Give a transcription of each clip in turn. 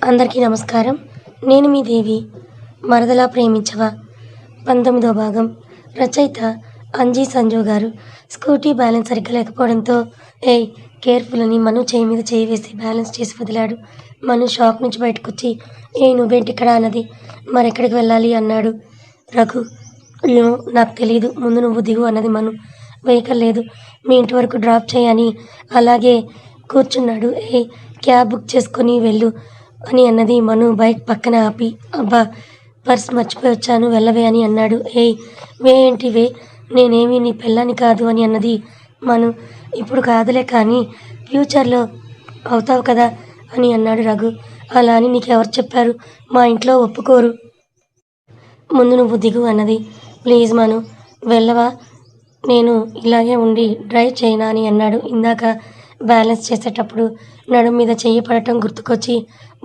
అందరికీ నమస్కారం. నేను మీ దేవి. మరదలా ప్రేమించవా 19వ భాగం. రచయిత అంజీ సంజు గారు. స్కూటీ బ్యాలెన్స్ సరిగ్గా లేకపోవడంతో ఏయ్ కేర్ఫుల్ అని మను చేయి మీద చేయి వేసి బ్యాలెన్స్ చేసి వదిలాడు. మను షాక్ నుంచి బయటకొచ్చి నువ్వేంటి ఇక్కడ అన్నది. మరెక్కడికి వెళ్ళాలి అన్నాడు. రఘు ఏమో నాకు తెలీదు, ముందు నువ్వు దిగు అన్నది మను. వెహికల్ లేదు, మీ ఇంటి వరకు డ్రాప్ చేయని అలాగే కూర్చున్నాడు. క్యాబ్ బుక్ చేసుకొని వెళ్ళు అని అన్నది మను బైక్ పక్కన ఆపి. అబ్బా పర్స్ మర్చిపోయి వచ్చాను వెళ్ళవే అని అన్నాడు. వే ఏంటి వే, నేనేమి నీ పెళ్ళాని కాదు అని అన్నది మను. ఇప్పుడు కాదులే కానీ ఫ్యూచర్లో అవుతావు కదా అని అన్నాడు రఘు. అలా అని నీకెవరు చెప్పారు, మా ఇంట్లో ఒప్పుకోరు. ముందు నువ్వు దిగు అన్నది. ప్లీజ్ మను వెళ్ళవా, నేను ఇలాగే ఉండి డ్రైవ్ చేయనా అని అన్నాడు. ఇందాక బ్యాలెన్స్ చేసేటప్పుడు నడుం మీద చెయ్యి పడటం గుర్తుకొచ్చి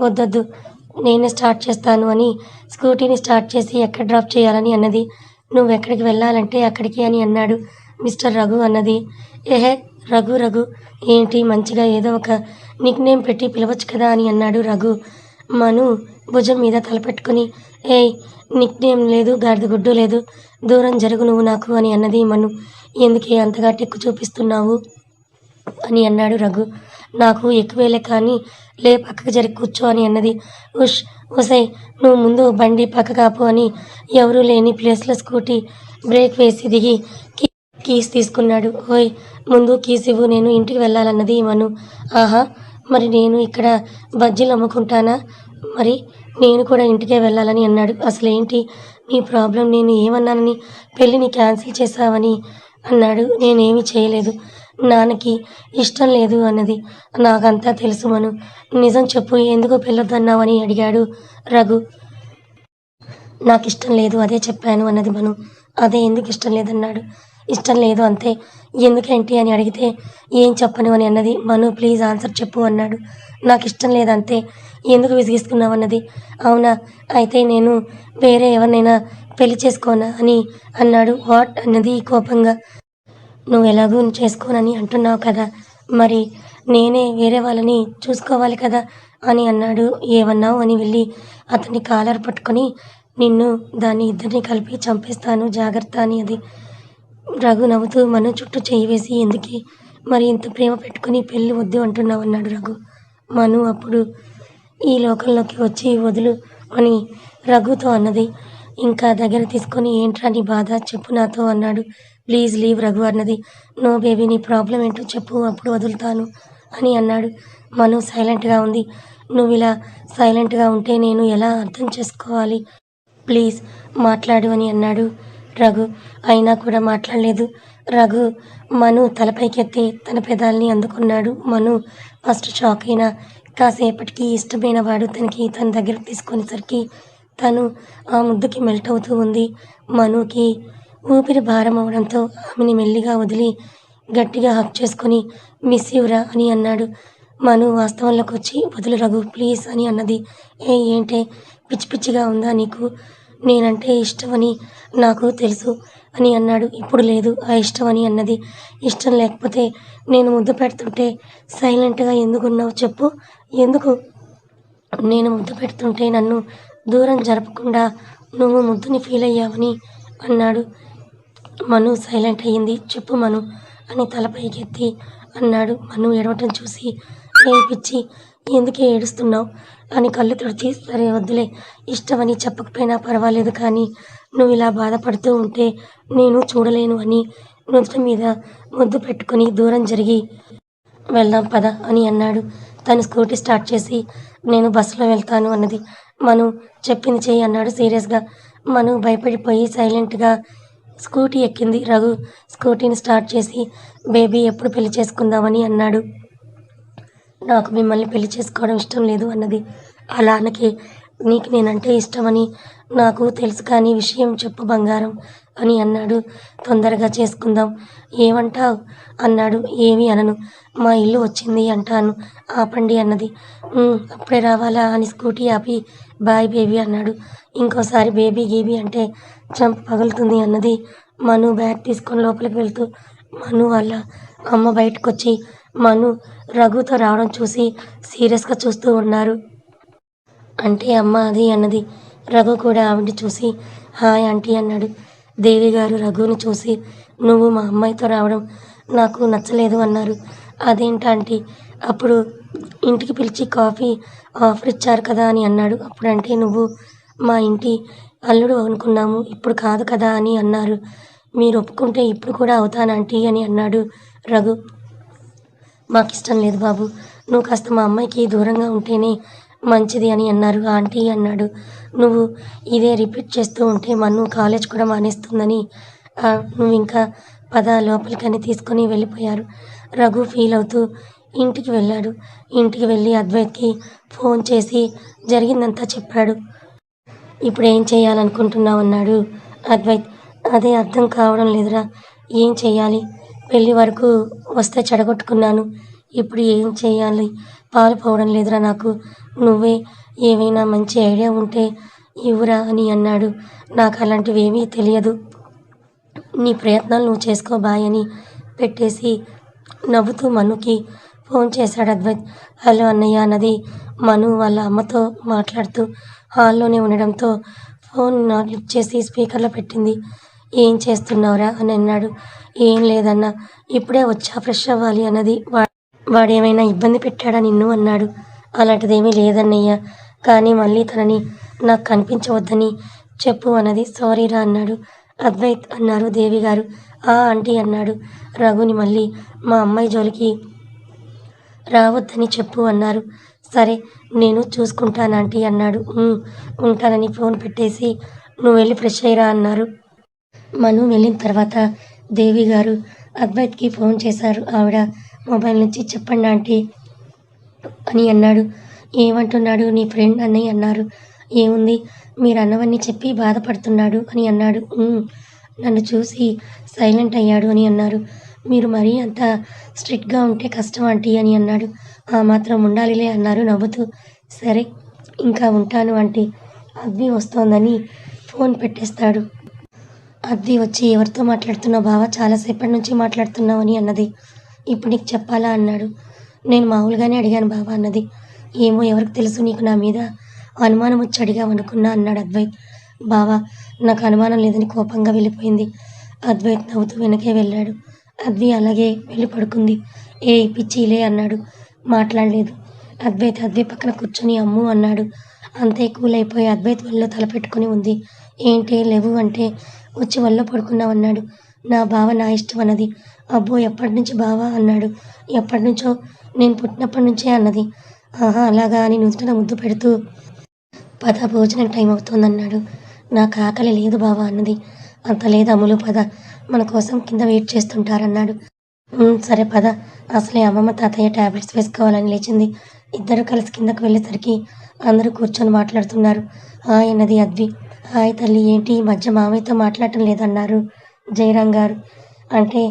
వద్దొద్దు నేనే స్టార్ట్ చేస్తాను అని స్కూటీని స్టార్ట్ చేసి ఎక్కడ డ్రాప్ చేయాలని అన్నది. నువ్వు ఎక్కడికి వెళ్ళాలంటే అక్కడికి అని అన్నాడు. మిస్టర్ రఘు అన్నది. రఘు రఘు ఏంటి, మంచిగా ఏదో ఒక నిక్ నేమ్ పెట్టి పిలవచ్చు కదా అని అన్నాడు రఘు. మను భుజం మీద తలపెట్టుకుని నిక్ నేమ్ లేదు, గాడిద గుడ్డు లేదు, దూరం జరుగు నువ్వు నాకు అని అన్నది మను. ఎందుకే అంతగా టెక్కు చూపిస్తున్నావు అని అన్నాడు రఘు. నాకు ఎక్కువేలే కానీ లే పక్కకు జరిగి కూర్చో అని అన్నది. ఒసై నువ్వు ముందు బండి పక్క కాపు అని ఎవరూ లేని ప్లేస్లో స్కూటీ బ్రేక్ వేసి దిగి కీస్ తీసుకున్నాడు. ముందు కీస్ ఇవ్వు, నేను ఇంటికి వెళ్ళాలన్నది మను. ఆహా మరి నేను ఇక్కడ బజ్జీలు అమ్ముకుంటానా, మరి నేను కూడా ఇంటికే వెళ్ళాలని అన్నాడు. అసలేంటి నీ ప్రాబ్లం, నేను ఏమన్నానని పెళ్ళిని క్యాన్సిల్ చేశావని అన్నాడు. నేనేమీ చేయలేదు, నాన్నకి ఇష్టం లేదు అన్నది. నాకంతా తెలుసు మను, నిజం చెప్పు, ఎందుకు పెళ్ళొద్దన్నావని అడిగాడు రఘు. నాకు ఇష్టం లేదు అదే చెప్పాను అన్నది మను. అదే ఎందుకు ఇష్టం లేదన్నాడు. ఇష్టం లేదు అంతే, ఎందుకేంటి అని అడిగితే ఏం చెప్పను అని అన్నది. మను ప్లీజ్ ఆన్సర్ చెప్పు అన్నాడు. నాకు ఇష్టం లేదంతే, ఎందుకు విసిగిస్తున్నావు అన్నది. అవునా, అయితే నేను వేరే ఎవరినైనా పెళ్లి చేసుకోనా అని అన్నాడు. వాట్ అన్నది కోపంగా. నువ్వు ఎలాగూ చేసుకోనని అంటున్నావు కదా, మరి నేనే వేరే వాళ్ళని చూసుకోవాలి కదా అని అన్నాడు. ఏమన్నావు అని వెళ్ళి అతన్ని కాలర్ పట్టుకొని నిన్ను దాన్ని ఇద్దరిని కలిపి చంపేస్తాను జాగ్రత్త అని అది. రఘు నవ్వుతూ మను చుట్టూ చేయి వేసి ఎందుకే మరి ఇంత ప్రేమ పెట్టుకుని పెళ్ళి వద్దు అంటున్నావు అన్నాడు రఘు. మను అప్పుడు ఈ లోకంలోకి వచ్చి వదులు అని రఘుతో అన్నది. ఇంకా దగ్గర తీసుకొని ఏంట్రా నీ బాధ చెప్పు నాతో అన్నాడు. ప్లీజ్ లీవ్ రఘు అన్నది. నో బేబీ, నీ ప్రాబ్లం ఏంటో చెప్పు, అప్పుడు వదులుతాను అని అన్నాడు. మను సైలెంట్గా ఉంది. నువ్వు ఇలా సైలెంట్గా ఉంటే నేను ఎలా అర్థం చేసుకోవాలి, ప్లీజ్ మాట్లాడు అని అన్నాడు రఘు. అయినా కూడా మాట్లాడలేదు రఘు. మను తలపైకెత్తి తన పెదాల్ని అందుకున్నాడు. మను ఫస్ట్ షాక్ అయినా కాసేపటికి ఇష్టమైన వాడు తన దగ్గరకు తీసుకునేసరికి తను ఆ ముద్దుకి మెల్ట్ అవుతూ ఉంది. మనుకి ఊపిరి భారం అవడంతో ఆమెని మెల్లిగా వదిలి గట్టిగా హక్ చేసుకొని మిస్ యూరా అని అన్నాడు. మను వాస్తవంలోకి వచ్చి వదులు రఘు ప్లీజ్ అని అన్నది. ఏంటే పిచ్చి పిచ్చిగా ఉందా నీకు, నేనంటే ఇష్టమని నాకు తెలుసు అని అన్నాడు. ఇప్పుడు లేదు ఆ ఇష్టం అని అన్నది. ఇష్టం లేకపోతే నేను ముద్దు పెడుతుంటే సైలెంట్గా ఎందుకున్నావు చెప్పు, ఎందుకు నేను ముద్దు పెడుతుంటే నన్ను దూరం జరపకుండా నువ్వు ముద్దుని ఫీల్ అయ్యావని అన్నాడు. మను సైలెంట్ అయ్యింది. చెప్పు మను అని తలపైకెత్తి అన్నాడు. మను ఏడవటం చూసి పిచ్చి ఎందుకే ఏడుస్తున్నావు అని కళ్ళు తుడిచి సరే వద్దులే, ఇష్టమని చెప్పకపోయినా పర్వాలేదు కానీ నువ్వు ఇలా బాధపడుతూ ఉంటే నేను చూడలేను అని నుదుటి మీద ముద్దు పెట్టుకుని దూరం జరిగి వెళ్దాం పద అని అన్నాడు. తను స్కూటీ స్టార్ట్ చేసి నేను బస్సులో వెళ్తాను అన్నది. మను చెప్పింది చెయ్యి అన్నాడు సీరియస్గా. మను భయపడిపోయి సైలెంట్గా స్కూటీ ఎక్కింది. రఘు స్కూటీని స్టార్ట్ చేసి బేబీ ఎప్పుడు పెళ్లి చేసుకుందామని అన్నాడు. నాకు మిమ్మల్ని పెళ్లి చేసుకోవడం ఇష్టం లేదు అన్నది. అలా అనకే, నీకు నేనంటే ఇష్టమని నాకు తెలుసు కానీ విషయం చెప్పు బంగారం అని అన్నాడు. తొందరగా చేసుకుందాం, ఏమంటావ్ అన్నాడు. ఏమీ అనను, మా ఇల్లు వచ్చింది అంటాను, ఆపండి అన్నది. అప్పుడే రావాలా అని స్కూటీ ఆపి బాయ్ బేబీ అన్నాడు. ఇంకోసారి బేబీ గీబీ అంటే చంప పగులుతుంది అన్నది. మను బ్యాగ్ తీసుకొని లోపలికి వెళ్తూ మను వాళ్ళ అమ్మ బయటకొచ్చి మను రఘుతో రావడం చూసి సీరియస్గా చూస్తూ ఉన్నారు. అంటే అమ్మ అది అన్నది. రఘు కూడా ఆవిడ్ని చూసి హాయ్ ఆంటీ అన్నాడు. దేవి గారు రఘుని చూసి నువ్వు మా అమ్మాయితో రావడం నాకు నచ్చలేదు అన్నారు. అదేంటి ఆంటీ అప్పుడు ఇంటికి పిలిచి కాఫీ ఆఫర్ ఇచ్చారు కదా అని అన్నాడు. అప్పుడంటే నువ్వు మా ఇంటి అల్లుడు అనుకున్నాము, ఇప్పుడు కాదు కదా అని అన్నారు. మీరు ఒప్పుకుంటే ఇప్పుడు కూడా అవుతాను ఆంటీ అని అన్నాడు రఘు. మాకిష్టం లేదు బాబు, నువ్వు కాస్త మా అమ్మాయికి దూరంగా ఉంటేనే మంచిది అని అన్నారు. ఆంటీ అన్నాడు. నువ్వు ఇదే రిపీట్ చేస్తూ ఉంటే మన్ను కాలేజ్ కూడా మానేస్తుందని నువ్వు ఇంకా పద లోపలికని తీసుకొని వెళ్ళిపోయారు. రఘు ఫీల్ అవుతూ ఇంటికి వెళ్ళాడు. ఇంటికి వెళ్ళి అద్వైత్కి ఫోన్ చేసి జరిగిందంతా చెప్పాడు. ఇప్పుడు ఏం చేయాలనుకుంటున్నావు అన్నాడు అద్వైత్. అదే అర్థం కావడం లేదురా, ఏం చెయ్యాలి? పెళ్ళి వరకు వస్తే చెడగొట్టుకున్నాను, ఇప్పుడు ఏం చేయాలి పాలు పోవడం లేదురా నాకు. నువ్వే ఏమైనా మంచి ఐడియా ఉంటే ఇవ్వురా అని అన్నాడు. నాకు అలాంటివేమీ తెలియదు, నీ ప్రయత్నాలు నువ్వు చేసుకో బాయ్ అని పెట్టేసి నవ్వుతూ మనుకి ఫోన్ చేశాడు అద్వైత్. హలో అన్నయ్య అన్నది మను వాళ్ళ అమ్మతో మాట్లాడుతూ. హాల్లోనే ఉండడంతో ఫోన్ లిఫ్ట్ చేసి స్పీకర్లో పెట్టింది. ఏం చేస్తున్నావురా అని అన్నాడు. ఏం లేదన్నా, ఇప్పుడే వచ్చా ఫ్రెష్ అవ్వాలి అన్నది. వాడేమైనా ఇబ్బంది పెట్టాడా నిన్ను అన్నాడు. అలాంటిదేమీ లేదన్నయ్య, కానీ మళ్ళీ తనని నాకు కనిపించవద్దని చెప్పు అన్నది. సారీరా అన్నాడు అద్వైత్. అన్నారు దేవి గారు. ఆంటీ అన్నాడు రఘుని. మళ్ళీ మా అమ్మాయి జోలికి రావద్దని చెప్పు అన్నారు. సరే నేను చూసుకుంటాను ఆంటీ అన్నాడు. ఉంటానని ఫోన్ పెట్టేసి నువ్వు వెళ్ళి ఫ్రెష్ అయ్యిరా అన్నారు. మను వెళ్ళిన తర్వాత దేవి గారు అద్వైత్కి ఫోన్ చేశారు. ఆవిడ మొబైల్ నుంచి చెప్పండి ఆంటీ అని అన్నాడు. ఏమంటున్నాడు నీ ఫ్రెండ్ అని అన్నారు. ఏముంది, మీరు అన్నవన్నీ చెప్పి బాధపడుతున్నాడు అని అన్నాడు. నన్ను చూసి సైలెంట్ అయ్యాడు అని అన్నారు. మీరు మరీ అంత స్ట్రిక్ట్గా ఉంటే కష్టం ఆంటీ అని అన్నాడు. ఆ మాత్రం ఉండాలిలే అన్నారు నవ్వుతూ. సరే ఇంకా ఉంటాను ఆంటీ, అద్వి వస్తోందని ఫోన్ పెట్టేస్తాడు. అద్వి వచ్చి ఎవరితో మాట్లాడుతున్నావు బావా, చాలాసేపటి నుంచి మాట్లాడుతున్నావు అని అన్నది. ఇప్పుడు నీకు చెప్పాలా అన్నాడు. నేను మామూలుగానే అడిగాను బావా అన్నది. ఏమో ఎవరికి తెలుసు నీకు నా మీద అనుమానం వచ్చి అడిగావనుకున్నా అన్నాడు అద్వైత్. బావా నాకు అనుమానం లేదని కోపంగా వెళ్ళిపోయింది. అద్వైత్ నవ్వుతూ వెనకే వెళ్ళాడు. అద్వి అలాగే వెళ్ళి పడుకుంది. ఏ పిచ్చిలే అన్నాడు. మాట్లాడలేదు. అద్వై పక్కన కూర్చొని అమ్ము అన్నాడు. అంతే కూల్ అయిపోయి అద్వైత్ వల్లో తలపెట్టుకుని ఉంది. ఏంటే లేవు అంటే వచ్చి వల్లో పడుకున్నావన్నాడు. నా బావ నా ఇష్టం అన్నది. అబ్బో ఎప్పటి నుంచి బావా అన్నాడు. ఎప్పటి నుంచో, నేను పుట్టినప్పటి నుంచే అన్నది. ఆహా అలాగా అని నుదుటిన ముద్దు పెడుతూ పద భోజనం టైం అవుతోందన్నాడు. నాకు ఆకలి లేదు బావా అన్నది. అంత లేదు అమ్ములు, పద మన కోసం కింద వెయిట్ చేస్తుంటారన్నాడు. సరే పద, అసలే అమ్మమ్మ తాతయ్య టాబ్లెట్స్ వేసుకోవాలని లేచింది. ఇద్దరు కలిసి కిందకు వెళ్ళేసరికి అందరూ కూర్చొని మాట్లాడుతున్నారు. హాయ్ అన్నది అద్వి. హాయ్ తల్లి, ఏంటి ఈ మధ్య మామయ్యతో మాట్లాడటం లేదన్నారు జయరాం గారు. అంటే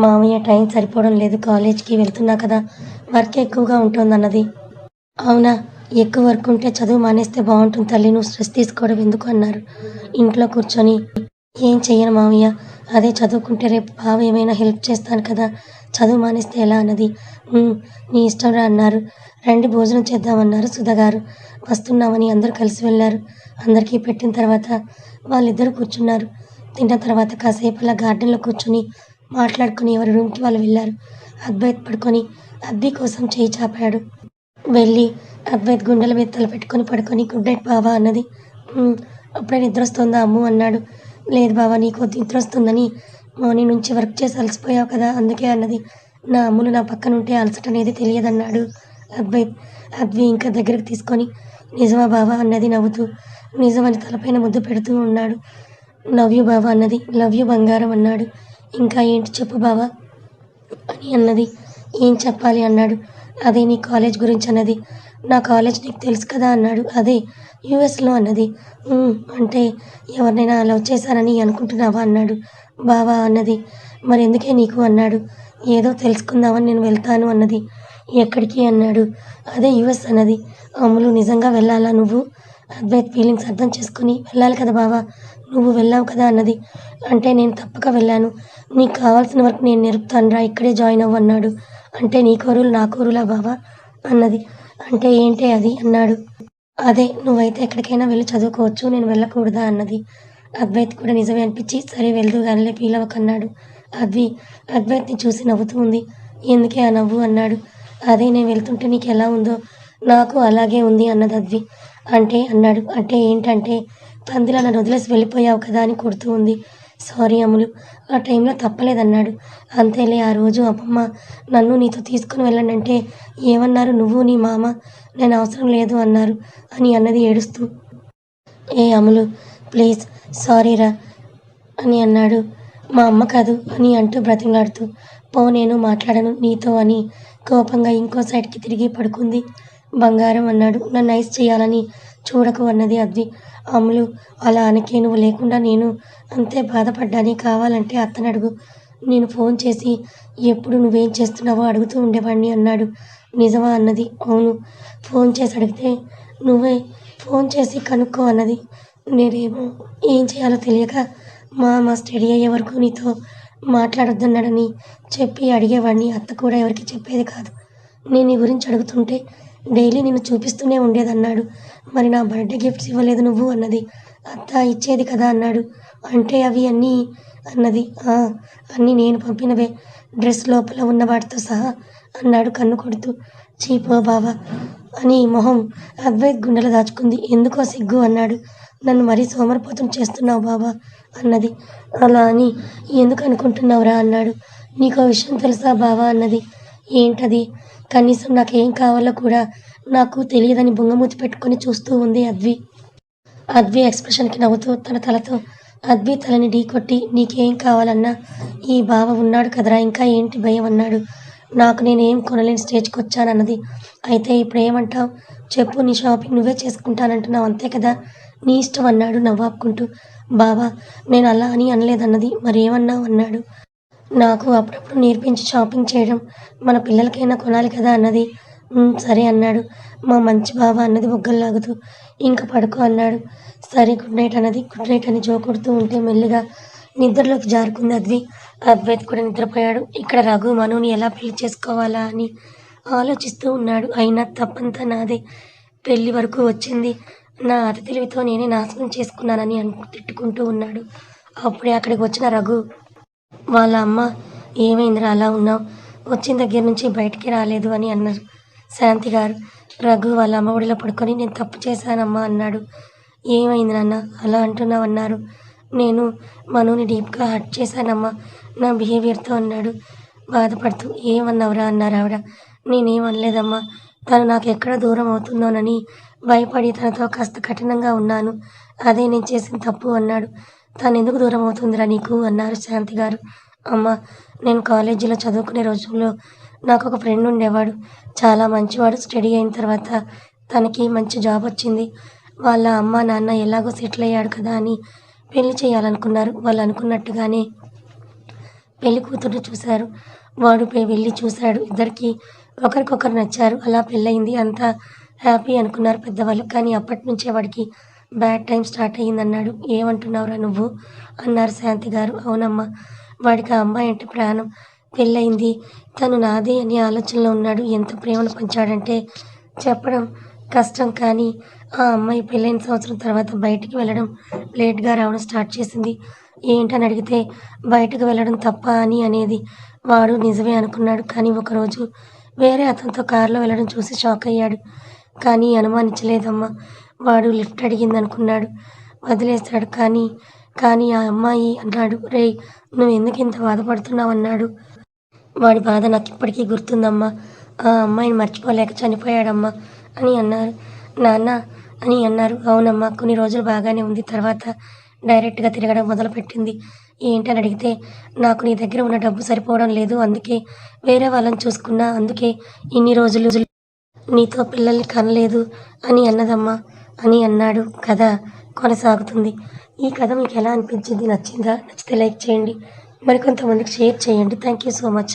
మామయ్య టైం సరిపోవడం లేదు, కాలేజ్కి వెళ్తున్నా కదా, వర్క్ ఎక్కువగా ఉంటుందన్నది. అవునా, ఎక్కువ వర్క్ ఉంటే చదువు మానేస్తే బాగుంటుంది తల్లి, నువ్వు స్ట్రెస్ తీసుకోవడం ఎందుకు అన్నారు. ఇంట్లో కూర్చొని ఏం చెయ్యను మామయ్య, అదే చదువుకుంటే రేపు బావ ఏమైనా హెల్ప్ చేస్తాను కదా, చదువు మానేస్తే ఎలా అన్నది. నీ ఇష్టం రా అన్నారు. రండి భోజనం చేద్దామన్నారు సుధగారు. వస్తున్నామని అందరూ కలిసి వెళ్ళారు. అందరికీ పెట్టిన తర్వాత వాళ్ళిద్దరూ కూర్చున్నారు. తిన్న తర్వాత కాసేపు అలా గార్డెన్లో కూర్చొని మాట్లాడుకుని ఎవరి రూమ్కి వాళ్ళు వెళ్ళారు. అద్వైత్ పడుకొని అద్వి కోసం చేయి చాపాడు. వెళ్ళి అద్వైత్ గుండెల మీద తలపెట్టుకొని పడుకొని గుడ్ నైట్ బావా అన్నది. అప్పుడే నిద్ర వస్తుందా అమ్ము అన్నాడు. లేదు బావా, నీకు నిద్ర వస్తుందని మార్నింగ్ నుంచి వర్క్ చేసి అలసిపోయావు కదా అందుకే అన్నది. నా అమ్ములు నా పక్కన ఉంటే అలసట అనేది తెలియదన్నాడు అద్వైత్. అద్వి ఇంకా దగ్గరకు తీసుకొని నిజమా బావా అన్నది నవ్వుతూ. నిజమని తలపైన ముద్దు పెడుతూ ఉన్నాడు. లవ్ యూ బావా అన్నది. లవ్ యూ బంగారం అన్నాడు. ఇంకా ఏంటి చెప్పు బావా అని అన్నది. ఏం చెప్పాలి అన్నాడు. అదే నీ కాలేజ్ గురించి అన్నది. నా కాలేజ్ నీకు తెలుసు కదా అన్నాడు. అదే యూఎస్లో అన్నది. అంటే ఎవరినైనా లవ్ చేశానని అనుకుంటున్నావా అన్నాడు. బావా అన్నది. మరి ఎందుకే నీకు అన్నాడు. ఏదో తెలుసుకుందామని నేను వెళ్తాను అన్నది. ఎక్కడికి అన్నాడు. అదే యూఎస్ అన్నది. అమ్ములు నిజంగా వెళ్ళాలా నువ్వు? అద్వైత్ ఫీలింగ్స్ అర్థం చేసుకుని వెళ్ళాలి కదా బావా, నువ్వు వెళ్ళావు కదా అన్నది. అంటే నేను తప్పక వెళ్ళాను, నీకు కావాల్సిన వరకు నేను నేర్పుతానురా, ఇక్కడే జాయిన్ అవ్వు అన్నాడు. అంటే నీ కోరులు నా కోరులా బావా అన్నది. అంటే ఏంటే అది అన్నాడు. అదే నువ్వైతే ఎక్కడికైనా వెళ్ళి చదువుకోవచ్చు. నేను వెళ్ళకూడదా అన్నది. అద్వైత్ కూడా నిజమే అనిపించి సరే వెళ్దువు గానిలే ఫీల్ అవ్వకన్నాడు. అద్వైత్‌ని చూసి నవ్వుతూ ఉంది. ఎందుకే ఆ నవ్వు అన్నాడు. అదే నేను వెళ్తుంటే నీకెలా ఉందో నాకు అలాగే ఉంది అన్నది అద్వి. అంటే అన్నాడు. అంటే ఏంటంటే పందిలా నన్ను వదిలేసి వెళ్ళిపోయావు కదా అని కొడుతూ ఉంది. సారీ అమ్ములు. ఆ టైంలో తప్పలేదన్నాడు. అంతేలే ఆ రోజు అమ్మమ్మ నన్ను నీతో తీసుకొని వెళ్ళండంటే ఏమన్నారు నువ్వు నీ మామ? నేను అవసరం లేదు అన్నారు అని అన్నది ఏడుస్తూ. ఏ అమ్ములు ప్లీజ్ సారీరా అని అన్నాడు. మా అమ్మ కాదు అని అంటూ బ్రతిమలాడుతూ. పో నేను మాట్లాడను నీతో అని కోపంగా ఇంకో సైడ్‌కి తిరిగి పడుకుంది. బంగారం అన్నాడు. నన్ను ఐస్ చేయాలని చూడకు అన్నది అద్వి. అమ్ములు అలా అనకే నువ్వు లేకుండా నేను అంతే బాధపడ్డాని కావాలంటే అత్తనడుగు. నేను ఫోన్ చేసి ఎప్పుడు నువ్వేం చేస్తున్నావో అడుగుతూ ఉండేవాడిని అన్నాడు. నిజమా అన్నది. అవును. ఫోన్ చేసి అడిగితే నువ్వే ఫోన్ చేసి కనుక్కో అన్నది. నేనేమో ఏం చేయాలో తెలియక మామ స్టడీ అయ్యే వరకు నీతో మాట్లాడొద్దన్నాడని చెప్పి అడిగేవాడిని. అత్త కూడా ఎవరికీ చెప్పేది కాదు. నేను నీ గురించి అడుగుతుంటే డైలీ నిన్ను చూపిస్తూనే ఉండేదన్నాడు. మరి నా బర్త్‌డే గిఫ్ట్స్ ఇవ్వలేదు నువ్వు అన్నది. అత్త ఇచ్చేది కదా అన్నాడు. అంటే అవి అన్నీ అన్నది. ఆ! అన్నీ నేను పంపినవే డ్రెస్ లోపల ఉన్న వాటితో సహా అన్నాడు కన్ను కొడుతూ. ఛీ పో బావ అని మొహం అద్వైత్ గుండెలో దాచుకుంది. ఎందుకో సిగ్గు అన్నాడు. నన్ను మరీ సోమరిపోతుని చేస్తున్నావు బావా అన్నది. అలా అని ఎందుకు అనుకుంటున్నావురా అన్నాడు. నీకో విషయం తెలుసా బావా అన్నది. ఏంటది? కనీసం నాకేం కావాలో కూడా నాకు తెలియదని బుంగమూతి పెట్టుకొని చూస్తూ ఉంది అద్వి ఎక్స్‌ప్రెషన్‌కి నవ్వుతూ తన తలతో అద్వి తలని ఢీకొట్టి నీకేం కావాలన్నా ఈ బావ ఉన్నాడు కదరా ఇంకా ఏంటి భయం అన్నాడు. నాకు నేనేం కొనలేని స్టేజ్‌కొచ్చానన్నది. అయితే ఇప్పుడేమంటావు? చెప్పు నీ షాపింగ్ నువ్వే చేసుకుంటానంటున్నావు అంతే కదా? నీ ఇష్టం అన్నాడు నవ్వాపుకుంటూ. బావా నేను అలా అని అనలేదన్నది. మరేమన్నావు అన్నాడు. నాకు అప్పుడప్పుడు నేర్పించి షాపింగ్ చేయడం మన పిల్లలకైనా కొనాలి కదా అన్నది. సరే అన్నాడు. మా మంచి బావ అన్నది బుగ్గల్లాగుతూ. ఇంక పడుకో అన్నాడు. సరే గుడ్ నైట్ అన్నది. గుడ్ నైట్ అని జోకొడుతూ ఉంటే మెల్లిగా నిద్రలోకి జారుకుంది అద్వి. అద్వైత్ కూడా నిద్రపోయాడు. ఇక్కడ రఘు మనుని ఎలా పెళ్లి చేసుకోవాలా అని ఆలోచిస్తూ ఉన్నాడు. అయినా తప్పంతా నాదే. పెళ్లి వరకు వచ్చింది నా అతి తెలివితో నేనే నాశనం చేసుకున్నానని తిట్టుకుంటూ ఉన్నాడు. అప్పుడే అక్కడికి వచ్చిన రఘు వాళ్ళ అమ్మ ఏమైందిరా అలా ఉన్నావు? వచ్చిన దగ్గర నుంచి బయటికి రాలేదు అని అన్నారు శాంతి గారు. రఘు వాళ్ళ అమ్మ ఒడిలో పడుకొని నేను తప్పు చేశానమ్మా అన్నాడు. ఏమైంది నాన్న అలా అంటున్నావు అన్నారు. నేను మనుని డీప్‌గా హర్ట్ చేశానమ్మా నా బిహేవియర్‌తో అన్నాడు బాధపడుతూ. ఏమన్నావురా అన్నారు ఆవిడ. నేనేం అనలేదమ్మా. తను నాకు ఎక్కడ దూరం అవుతుందోనని భయపడి తనతో కాస్త కఠినంగా ఉన్నాను. అదే నేను చేసిన తప్పు అన్నాడు. తనెందుకు దూరం అవుతుందిరా నీకు అన్నారు శాంతి గారు. అమ్మా నేను కాలేజీలో చదువుకునే రోజుల్లో నాకొక ఫ్రెండ్ ఉండేవాడు. చాలా మంచివాడు. స్టడీ అయిన తర్వాత తనకి మంచి జాబ్ వచ్చింది. వాళ్ళ అమ్మ నాన్న ఎలాగో సెటిల్ అయ్యాడు కదా అని పెళ్లి చేయాలనుకున్నారు. వాళ్ళు అనుకున్నట్టుగానే పెళ్లి కూతుర్ని చూశారు. వాడు వెళ్ళి చూశాడు. ఇద్దరికీ ఒకరికొకరు నచ్చారు. అలా పెళ్ళయింది. అంతా హ్యాపీ అనుకున్నారు పెద్దవాళ్ళు. కానీ అప్పటినుంచే వాడికి బ్యాడ్ టైం స్టార్ట్ అయ్యిందన్నాడు. ఏమంటున్నావురా నువ్వు అన్నారు శాంతి గారు. అవునమ్మా వాడికి ఆ అమ్మాయి అంటే ప్రాణం. పెళ్ళయింది. తను నాదే అనే ఆలోచనలో ఉన్నాడు. ఎంత ప్రేమను పంచాడంటే చెప్పడం కష్టం. కానీ ఆ అమ్మాయి పెళ్ళైన సంవత్సరం తర్వాత బయటికి వెళ్ళడం లేట్‌గా రావడం స్టార్ట్ చేసింది. ఏంటని అడిగితే బయటకు వెళ్ళడం తప్పా అని అనేది. వాడు నిజమే అనుకున్నాడు. కానీ ఒకరోజు వేరే అతనితో కారులో వెళ్ళడం చూసి షాక్ అయ్యాడు. కానీ అనుమానించలేదమ్మా. వాడు లిఫ్ట్ అడిగిందనుకున్నాడు. వదిలేశాడు. కానీ ఆ అమ్మాయి అన్నాడు. రేయ్ నువ్వెందుకింత బాధపడుతున్నావు అన్నాడు. వాడి బాధ నాకిప్పటికీ గుర్తుందమ్మా. ఆ అమ్మాయిని మర్చిపోలేక చనిపోయాడమ్మా అని అన్నారు. నాన్న అని అన్నారు. అవునమ్మా కొన్ని రోజులు బాగానే ఉంది. తర్వాత డైరెక్ట్‌గా తిరగడం మొదలుపెట్టింది. ఏంటని అడిగితే నాకు నీ దగ్గర ఉన్న డబ్బు సరిపోవడం లేదు. అందుకే వేరే వాళ్ళని చూసుకున్నా. అందుకే ఇన్ని రోజులు నీతో పిల్లల్ని కనలేదు అని అన్నదమ్మా అని అన్నాడు. కథ కొనసాగుతుంది. ఈ కథ మీకు ఎలా అనిపించింది? నచ్చిందా? నచ్చితే లైక్ చేయండి. మరికొంతమందికి షేర్ చేయండి. Thank you so much.